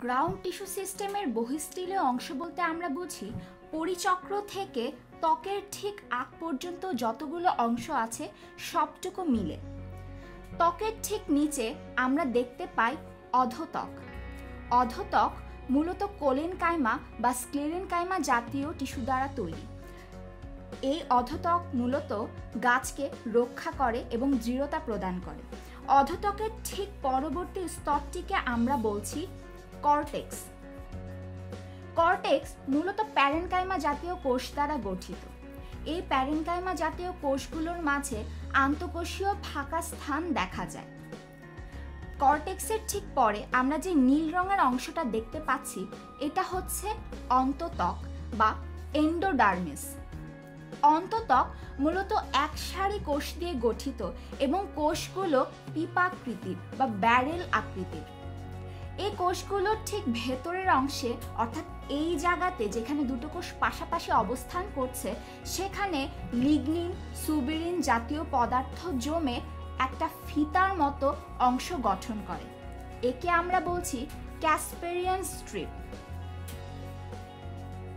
Ground tissue সিস্টেমের বহিঃস্থলীয় অংশ বলতে আমরা বুঝি পরিচক্র থেকে ত্বকের ঠিক আগ পর্যন্ত যতগুলো অংশ আছে সবটুকু মিলে। ত্বকের ঠিক নিচে আমরা দেখতে পাই অধোত্বক। অধোত্বক মূলত কোলেনকাইমা বা স্ক্লেরেনকাইমা জাতীয় টিস্যু দ্বারা তৈরি। এই অধোত্বক মূলত গাছকে রক্ষা করে এবং দৃঢ়তা প্রদান করে। অধোত্বকের ঠিক পরবর্তী স্তরটিকে আমরা বলছি কর্টেক্স। কর্টেক্স মূলত প্যারেনকাইমা জাতীয় কোষ দ্বারা গঠিত। এই প্যারেনকাইমা জাতীয় কোষগুলোর মাঝে আন্তঃকোষীয় ফাঁকা স্থান দেখা যায়। কর্টেক্সের ঠিক পরে আমরা যে নীল রঙের অংশটা দেখতে পাচ্ছি এটা হচ্ছে অন্তত্বক বা এন্ডোডার্মিস। অন্তত্বক মূলত এক সারি কোষ দিয়ে গঠিত এবং কোষগুলো পিপাকৃতির বা ব্যারেল আকৃতির। এই কোষগুলোর ঠিক ভেতরের অংশে অর্থাৎ এই জায়গাতে যেখানে দুটো কোষ পাশাপাশি অবস্থান করছে সেখানে লিগনিন সুবেরিন জাতীয় পদার্থ জমে একটা ফিতার মতো অংশ গঠন করে। একে আমরা বলছি ক্যাসপেরিয়ান স্ট্রিপ।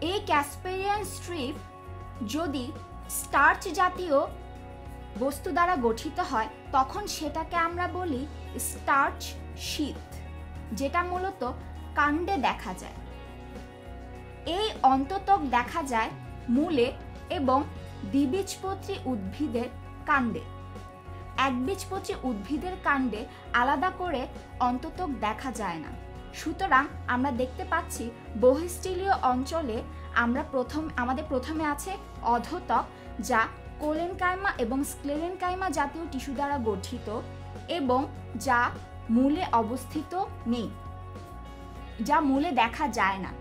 এই ক্যাসপেরিয়ান স্ট্রিপ যদি স্টার্চ জাতীয় বস্তু দ্বারা গঠিত হয় তখন সেটাকে আমরা বলি স্টার্চ শীথ, যেটা মূলত কাণ্ডে দেখা যায়। এই অন্তত্বক দেখা যায় মূলে এবং দ্বিবীজপত্রী উদ্ভিদের কাণ্ডে। একবীজপত্রী উদ্ভিদের কাণ্ডে আলাদা করে অন্তত্বক দেখা যায় না। সুতরাং আমরা দেখতে পাচ্ছি বহিঃস্থলীয় অঞ্চলে আমাদের প্রথমে আছে অধোত্বক, যা কোলেনকাইমা এবং স্ক্লেরেনকাইমা জাতীয় টিস্যু দ্বারা গঠিত এবং যা মূলে অবস্থিত নেই, যা মূলে দেখা যায় না।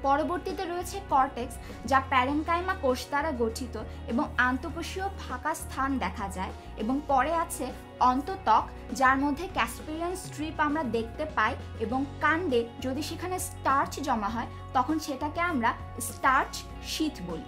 পরবর্তীতে রয়েছে কর্টেক্স, যা প্যারেনকাইমা কোষ দ্বারা গঠিত এবং আন্তঃকোষীয় ফাঁকা স্থান দেখা যায়, এবং পরে আছে অন্তত্বক, যার মধ্যে ক্যাসপেরিয়ান স্ট্রিপ আমরা দেখতে পাই এবং কাণ্ডে যদি সেখানে স্টার্চ জমা হয় তখন সেটাকে আমরা স্টার্চ শীথ বলি।